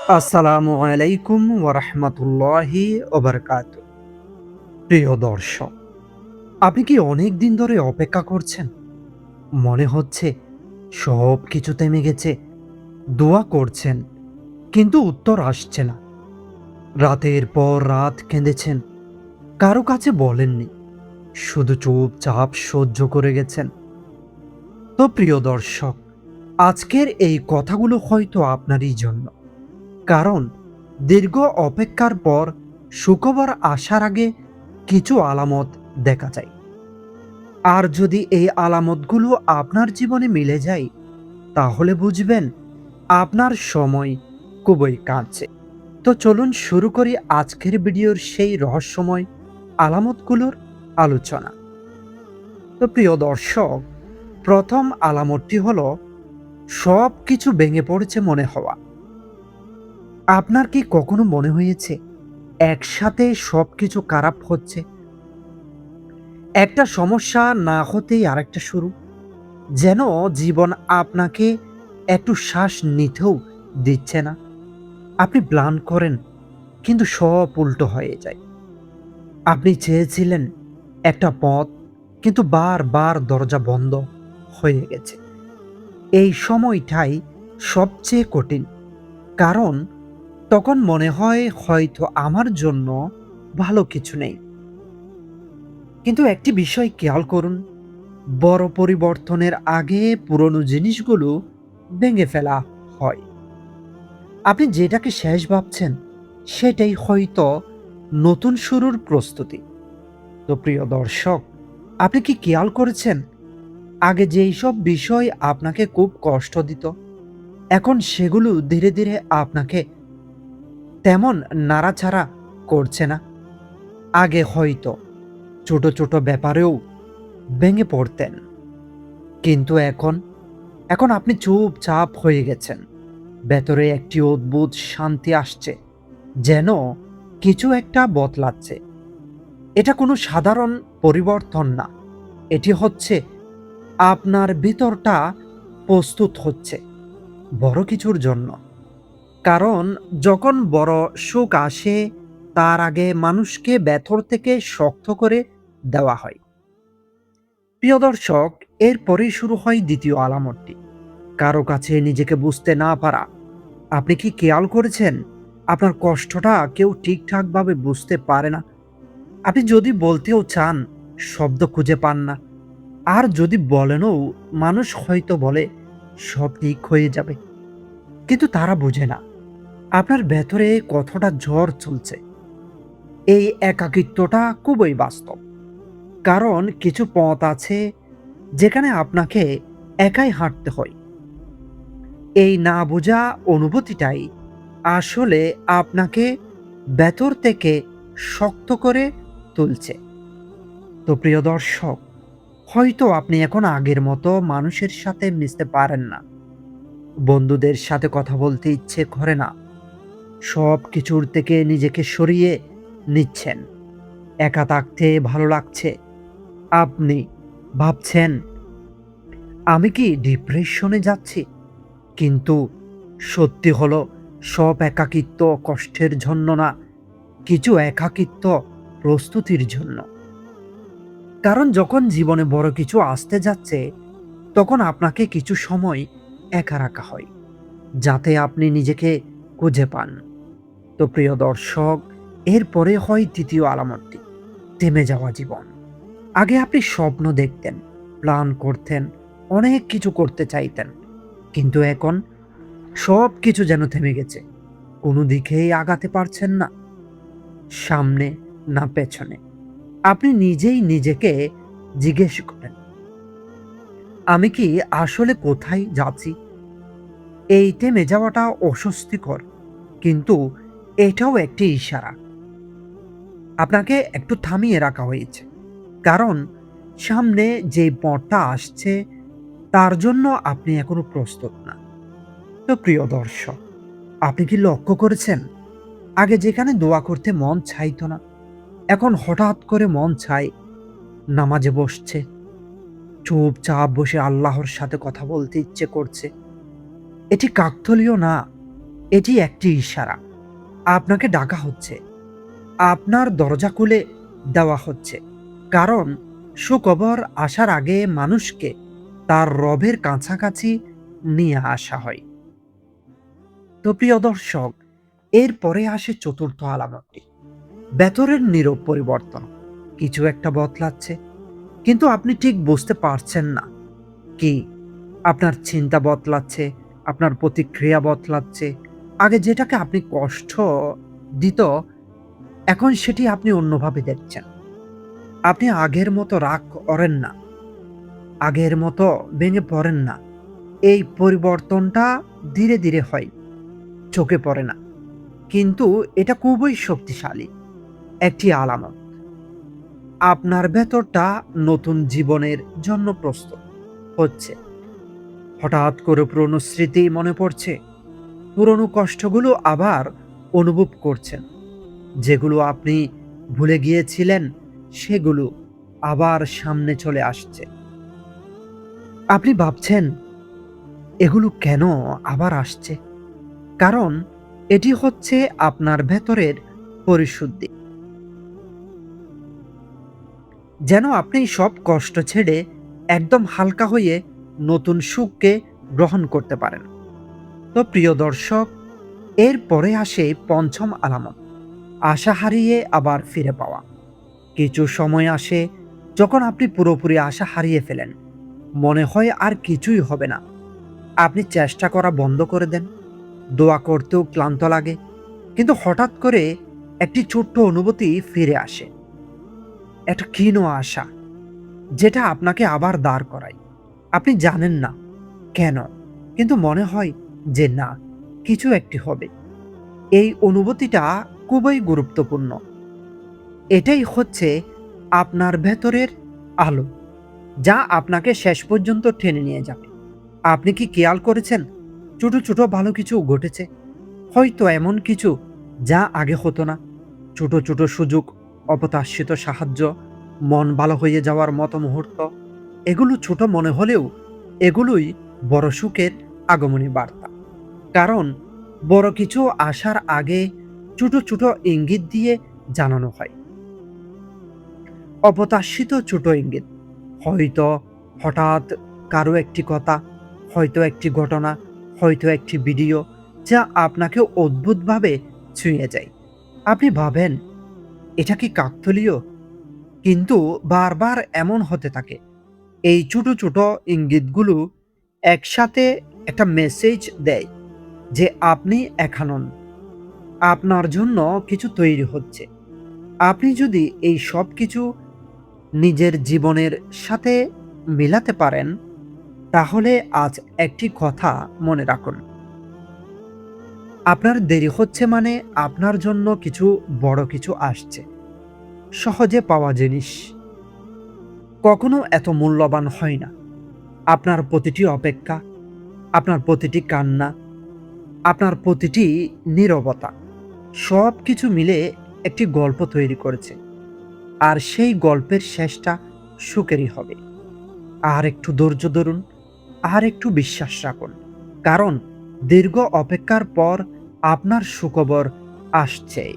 আসসালামু আলাইকুম ওরহমতুল্লাহি ওবরকাত। প্রিয় দর্শক, আপনি কি অনেক দিন ধরে অপেক্ষা করছেন? মনে হচ্ছে সব কিছু থেমে গেছে। দোয়া করছেন, কিন্তু উত্তর আসছে না। রাতের পর রাত কেঁদেছেন, কারো কাছে বলেননি, শুধু চুপচাপ সহ্য করে গেছেন। তো প্রিয় দর্শক, আজকের এই কথাগুলো হয়তো আপনারই জন্য। কারণ দীর্ঘ অপেক্ষার পর সুখবর আসার আগে কিছু আলামত দেখা যায়। আর যদি এই আলামতগুলো আপনার জীবনে মিলে যায়, তাহলে বুঝবেন আপনার সময় খুবই কাছে। তো চলুন শুরু করি আজকের ভিডিওর সেই রহস্যময় আলামতগুলোর আলোচনা। তো প্রিয় দর্শক, প্রথম আলামতটি হলো সব কিছু ভেঙে পড়েছে মনে হওয়া। আপনার কি কখনো মনে হয়েছে একসাথে সবকিছু খারাপ হচ্ছে? একটা সমস্যা না হতেই আরেকটা শুরু। যেন জীবন আপনাকে একটু শ্বাস নিতেও দিচ্ছে না। আপনি প্ল্যান করেন, কিন্তু সব উল্টো হয়ে যায়। আপনি চেয়েছিলেন একটা পথ, কিন্তু বারবার দরজা বন্ধ হয়ে গেছে। এই সময়টাই সবচেয়ে কঠিন। কারণ তখন মনে হয় হয়তো আমার জন্য ভালো কিছু নেই। কিন্তু একটি বিষয় খেয়াল করুন, বড় পরিবর্তনের আগে পুরনো জিনিসগুলো ভেঙে ফেলা হয়। আপনি যেটাকে শেষ ভাবছেন, সেটাই হয়তো নতুন শুরুর প্রস্তুতি। তো প্রিয় দর্শক, আপনি কি খেয়াল করেছেন আগে যেই সব বিষয় আপনাকে খুব কষ্ট দিত, এখন সেগুলো ধীরে ধীরে আপনাকে তেমন নাড়াচাড়া করছে না? আগে হয়তো ছোট ছোট ব্যাপারেও ভেঙে পড়তেন, কিন্তু এখন আপনি চুপচাপ হয়ে গেছেন। ভেতরে একটি অদ্ভুত শান্তি আসছে, যেন কিছু একটা বদলাচ্ছে। এটা কোনো সাধারণ পরিবর্তন না, এটি হচ্ছে আপনার ভিতরটা প্রস্তুত হচ্ছে বড় কিছুর জন্য। কারণ যখন বড় সুখ আসে, তার আগে মানুষকে ভেতর থেকে শক্ত করে দেওয়া হয়। প্রিয় দর্শক, এরপরেই শুরু হয় দ্বিতীয় আলামতটি, কারো কাছে নিজেকে বুঝতে না পারা। আপনি কি খেয়াল করেছেন আপনার কষ্টটা কেউ ঠিকঠাকভাবে বুঝতে পারে না? আপনি যদি বলতেও চান, শব্দ খুঁজে পান না। আর যদি বলেনও, মানুষ হয়তো বলে সব ঠিক হয়ে যাবে। কিন্তু তারা বোঝে না আপনার ভেতরে কতটা ঝড় চলছে। এই একাকিত্বটা খুবই বাস্তব। কারণ কিছু পথ আছে যেখানে আপনাকে একাই হাঁটতে হয়। এই না বোঝা অনুভূতিটাই আসলে আপনাকে ভেতর থেকে শক্ত করে তুলছে। তো প্রিয় দর্শক, হয়তো আপনি এখন আগের মতো মানুষের সাথে মিশতে পারেন না। বন্ধুদের সাথে কথা বলতে ইচ্ছে করে না। সব কিছুর থেকে নিজেকে সরিয়ে নিচ্ছেন। একা থাকতে ভালো লাগছে। আপনি ভাবছেন, আমি কি ডিপ্রেশনে যাচ্ছি? কিন্তু সত্যি হলো, সব একাকিত্ব কষ্টের জন্য না, কিছু একাকিত্ব প্রস্তুতির জন্য। কারণ যখন জীবনে বড় কিছু আসতে যাচ্ছে, তখন আপনাকে কিছু সময় একা রাখা হয়, যাতে আপনি নিজেকে খুঁজে পান। তো প্রিয় দর্শক, এরপরে হয় তৃতীয় আলামতটি, থেমে যাওয়া জীবন। আগে আপনি স্বপ্ন দেখতেন, প্ল্যান করতেন, অনেক কিছু করতে চাইতেন, কিন্তু এখন সব কিছু যেন থেমে গেছে। কোনো দিকেই আগাতে পারছেন না, সামনে না পেছনে। আপনি নিজেই নিজেকে জিজ্ঞেস করেন, আমি কি আসলে কোথায় যাচ্ছি? এই থেমে যাওয়াটা অস্বস্তিকর, কিন্তু এটাও একটি ইশারা। আপনাকে একটু থামিয়ে রাখা হয়েছে। কারণ সামনে যে পথটা আসছে, তার জন্য আপনি এখনো প্রস্তুত না। তো প্রিয় দর্শক, আপনি কি লক্ষ্য করেছেন আগে যেখানে দোয়া করতে মন চাইতো না, এখন হঠাৎ করে মন চায় নামাজে বসছে, চুপচাপ বসে আল্লাহর সাথে কথা বলতে ইচ্ছে করছে? এটি কাকতালীয় না, এটি একটি ইশারা। আপনাকে ডাকা হচ্ছে। আপনার দরজা খুলে দেওয়া হচ্ছে। কারণ সুখবর আসার আগে মানুষকে তার রবের কাছাকাছি নিয়ে আসা হয়। তো প্রিয় দর্শক, এরপরে আসে চতুর্থ আলামতটি। ভেতরের নীরব পরিবর্তন। কিছু একটা বদলাচ্ছে, কিন্তু আপনি ঠিক বুঝতে পারছেন না কি। আপনার চিন্তা বদলাচ্ছে, আপনার প্রতিক্রিয়া বদলাচ্ছে। আগে যেটাকে আপনি কষ্ট দিত, এখন সেটি আপনি অন্যভাবে দেখছেন। আপনি আগের মতো রাগ করেন না, আগের মতো ভেঙে পড়েন না। এই পরিবর্তনটা ধীরে ধীরে হয়, চোখে পড়ে না। কিন্তু এটা খুবই শক্তিশালী একটি আলামত। আপনার ভেতরটা নতুন জীবনের জন্য প্রস্তুত হচ্ছে। হঠাৎ করে পুরনো স্মৃতি মনে পড়ছে। পুরনো কষ্টগুলো আবার অনুভব করছেন। যেগুলো আপনি ভুলে গিয়েছিলেন, সেগুলো আবার সামনে চলে আসছে। আপনি ভাবছেন, এগুলো কেন আবার আসছে? কারণ এটি হচ্ছে আপনার ভেতরের পরিশুদ্ধি। যেন আপনি সব কষ্ট ছেড়ে একদম হালকা হয়ে নতুন সুখকে গ্রহণ করতে পারেন। তো প্রিয় দর্শক, এরপরে আসে পঞ্চম আলামত, আশা হারিয়ে আবার ফিরে পাওয়া। কিছু সময় আসে যখন আপনি পুরোপুরি আশা হারিয়ে ফেলেন। মনে হয় আর কিছুই হবে না। আপনি চেষ্টা করা বন্ধ করে দেন, দোয়া করতেও ক্লান্ত লাগে। কিন্তু হঠাৎ করে একটি ছোট্ট অনুভূতি ফিরে আসে, একটা ক্ষীণ আশা, যেটা আপনাকে আবার দাঁড় করায়। আপনি জানেন না কেন, কিন্তু মনে হয় যে না, কিছু একটি হবে। এই অনুভূতিটা খুবই গুরুত্বপূর্ণ। এটাই হচ্ছে আপনার ভেতরের আলো, যা আপনাকে শেষ পর্যন্ত টেনে নিয়ে যাবে। আপনি কি খেয়াল করেছেন, ছোট ছোট ভালো কিছু ঘটেছে? হয়তো এমন কিছু যা আগে হতো না। ছোট ছোট সুযোগ, অপ্রত্যাশিত সাহায্য, মন ভালো হয়ে যাওয়ার মতো মুহূর্ত। এগুলো ছোট মনে হলেও এগুলোই বড় সুখের আগমনী বার্তা। কারণ বড় কিছু আসার আগে ছোট ছোট ইঙ্গিত দিয়ে জানানো হয়। অপ্রত্যাশিত ছোট ইঙ্গিত, হয়তো হঠাৎ কারো একটি কথা, হয়তো একটি ঘটনা, হয়তো একটি ভিডিও, যা আপনাকে অদ্ভুতভাবে ছুঁয়ে যায়। আপনি ভাবেন, এটা কি কাকতালীয়? কিন্তু বারবার এমন হতে থাকে। এই ছোট ছোট ইঙ্গিতগুলো একসাথে একটা মেসেজ দেয় যে আপনি একা নন, আপনার জন্য কিছু তৈরি হচ্ছে। আপনি যদি এই সব কিছু নিজের জীবনের সাথে মেলাতে পারেন, তাহলে আজ একটি কথা মনে রাখুন। আপনার দেরি হচ্ছে মানে আপনার জন্য কিছু বড় কিছু আসছে। সহজে পাওয়া জিনিস কখনো এত মূল্যবান হয় না। আপনার প্রতিটি অপেক্ষা, আপনার প্রতিটি কান্না, আপনার প্রতিটি নীরবতা, সবকিছু মিলে একটি গল্প তৈরি করেছে। আর সেই গল্পের শেষটা সুখেরই হবে। আর একটু ধৈর্য ধরুন, আর একটু বিশ্বাস রাখুন। কারণ দীর্ঘ অপেক্ষার পর আপনার সুখবর আসছেই।